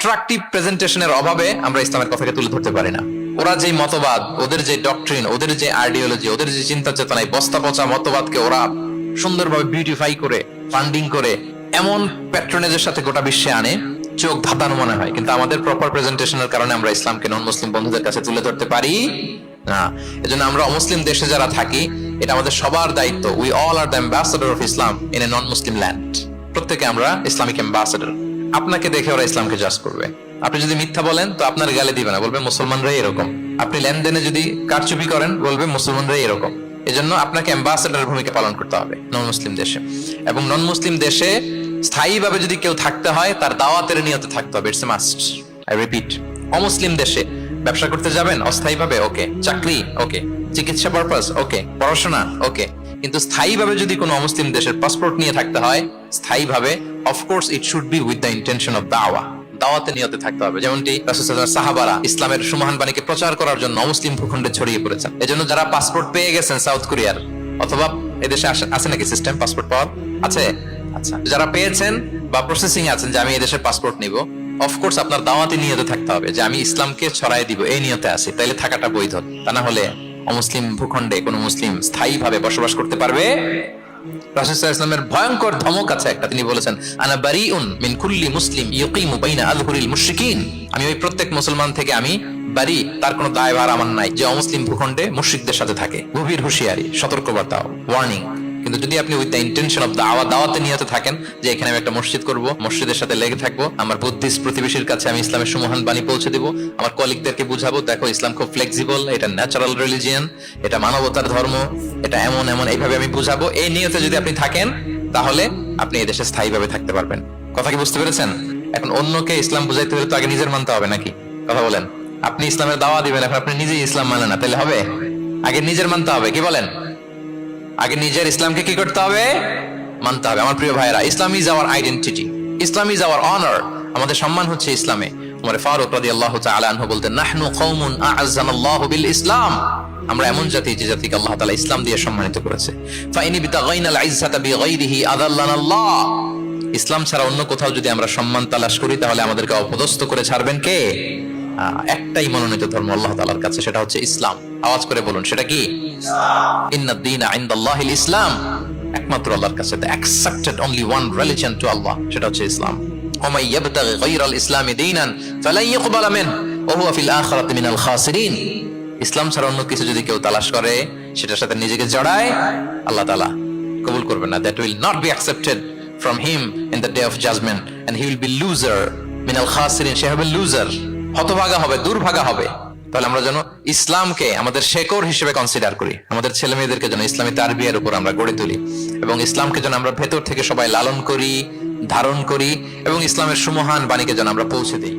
Attractive প্রেজেন্টেশনের অভাবে আমরা ইসলামের কথাকে তুলে ধরতে পারি না। ওরা যে মতবাদ, ওদের যে ডক্ট্রিন, ওদের যে আইডিওলজি, ওদের যে চিন্তা চেতনা, বস্তা পচা মতবাদকে ওরা সুন্দরভাবে বিউটিফাই করে, ফান্ডিং করে, এমন প্যাট্রনেজের সাথে গোটা বিশ্বে আনে, চোখ ধাঁধানো মনে হয়। কিন্তু আমাদের প্রপার প্রেজেন্টেশনের কারণে আমরা ইসলামকে নন মুসলিম বন্ধুদের কাছে তুলে ধরতে পারি না। এজন্য আমরা অমুসলিম দেশে যারা থাকি, এটা আমাদের সবার দায়িত্ব। We all are the ambassador of Islam in a non Muslim land. প্রত্যেকে আমরা ইসলামিক অ্যাম্বাসেডর। আপনাকে দেখে ওরা ইসলামকে জাজ করবে। আপনি যদি মিথ্যা বলেন তো আপনার গালে দিবে না, বলবে মুসলমানরাই এরকম। আপনি লেনদেনে যদি কারচুপি করেন, বলবে মুসলমানরাই এরকম। এজন্য আপনাকে অ্যাম্বাসেডরের ভূমিকা পালন করতে হবে নন মুসলিম দেশে। এবং নন মুসলিম দেশে স্থায়ীভাবে যদি কেউ থাকতে হয়, তার দাওয়াতের নিয়তে থাকতে হবে। It's a must, I repeat. অমুসলিম দেশে ব্যবসা করতে যাবেন অস্থায়ীভাবে, ওকে। চাকরি, ওকে। চিকিৎসা পারপাস, ওকে। পড়াশোনা, ওকে। কিন্তু স্থায়ীভাবে যদি কোনো অমুসলিম দেশের পাসপোর্ট নিয়ে থাকতে হয়, স্থায়ীভাবে, of course it should be with the intention of দাওয়া। দাওয়াতে নিয়তে থাকতে হবে। যেমনটি রাসূল সাল্লাল্লাহু আলাইহি ওয়াসাল্লাম সাহাবারা ইসলামের সুমহান বাণীকে প্রচার করার জন্য অমুসলিম ভূখণ্ডে ছড়িয়ে পড়েছেন। এজন্য যারা পাসপোর্ট পেয়ে গেছেন সাউথ কোরিয়ার, অথবা এদেশে আছে নাকি সিস্টেম পাসপোর্ট পাওয়ার? আছে? আচ্ছা, যারা পেয়েছেন বা প্রসেসিং আছেন যে আমি এই দেশের পাসপোর্ট নিব, অফকোর্স আপনার দাওয়াতে নিয়তে থাকতে হবে যে আমি ইসলামকে ছড়াই দিব, এই নিয়তে আছি, তাইলে থাকাটা বৈধ। তা না হলে অমুসলিম ভূখণ্ডে কোনো মুসলিম স্থায়ীভাবে বসবাস করতে পারবে? রাসূল সাল্লাল্লাহু আলাইহি ওয়াসাল্লামের ভয়ঙ্কর ধমক আছে একটা, তিনি বলেছেন আনা বারিউন মিন কুল্লি মুসলিম ইয়কিমু বাইনা আযহুরিল মুশরিকিন। আমি ওই প্রত্যেক মুসলমান থেকে আমি বারি, তার কোনো দায়ভার আমার নাই যে অমুসলিম ভূখণ্ডে মুশরিকদের সাথে থাকে। গভীর হুঁশিয়ারি, সতর্কবার্তা, ওয়ার্নিং। কিন্তু যদি আপনি উইথ দ্য ইন্টেনশন অফ দাওয়াতে নিয়তে থাকেন যে এখানে আমি একটা মসজিদ করব, মসজিদের সাথে লেগে থাকবো, আমার বুদ্ধিস্ট প্রতিবেশীর কাছে আমি ইসলামের সুমহান বাণী পৌঁছে দিব, আমার কলিগদেরকে বুঝাবো দেখো ইসলাম খুব ফ্লেক্সিবল, এটা ন্যাচারাল রিলিজিয়ান, এটা মানবতার ধর্ম, এটা এমন এমন, এইভাবে আমি বুঝাবো, এই নিয়তে যদি আপনি থাকেন, তাহলে আপনি এই দেশে স্থায়ীভাবে থাকতে পারবেন। কথা কি বুঝতে পেরেছেন? এখন অন্যকে ইসলাম বুঝাইতে হলে তো আগে নিজের মানতে হবে নাকি? কথা বলেন। আপনি ইসলামের দাওয়া দিবেন, এখন আপনি নিজেই ইসলাম মানেন না, তাহলে হবে? আগে নিজের মানতে হবে, কি বলেন? আগে নিজের ইসলামকে কি করতে হবে? মানতে হবে। আমার প্রিয় ভাইরা, Islam is our identity, Islam is our honour. আমাদের সম্মান হচ্ছে ইসলামে। ওমর ফারুক রাদিয়াল্লাহু তাআলা আনহু বলতেন, নাহনু কওমুন আ'আজ্জানাল্লাহু বিল ইসলাম। আমরা এমন জাতি যে জাতিকে আল্লাহ তাআলা ইসলাম দিয়ে সম্মানিত করেছে। ফাইন বিতাগাইনাল ইজ্জাতা বিগাইরিহি আযাল্লানাল্লাহ। ইসলাম ছাড়া অন্য কোথাও যদি আমরা সম্মান তালাশ করি, তাহলে আমাদেরকে অপদস্থ করে ছাড়বেন কে? একটাই মনোনীত ধর্ম আল্লাহ তাআলার কাছে, সেটা হচ্ছে ইসলাম। আওয়াজ করে বলুন, সেটা কি? ইন্নাদ দীনা ইনদাল্লাহিল ইসলাম। একমাত্র আল্লাহর কাছে the accepted only one religion to Allah, সেটা হচ্ছে ইসলাম। ওমাই ইয়াবতাগি গায়রাল ইসলামি দীনান ফালাই ইকবালা মিনহু ওয়া হুয়া ফিল আখিরাতি মিনাল খাসিরিন। ইসলাম ছাড়া অন্য কিছু যদি কেউ তালাশ করে, সেটার সাথে নিজেকে জড়ায়, আল্লাহ তাআলা কবুল করবেন না। That will not be accepted from him in the day of judgment and he will be loser মিনাল খাসিরিন। সে হবে লুজার, হতভাগা হবে, দুর্ভাগা হবে। তাহলে আমরা যেন ইসলামকে আমাদের শেকড় হিসেবে কনসিডার করি, আমাদের ছেলে মেয়েদেরকে যেন ইসলামী তারবিয়ার উপর আমরা গড়ে তুলি, এবং ইসলামকে যেন আমরা ভেতর থেকে সবাই লালন করি, ধারণ করি, এবং ইসলামের সুমহান বাণীকে যেন আমরা পৌঁছে দিই।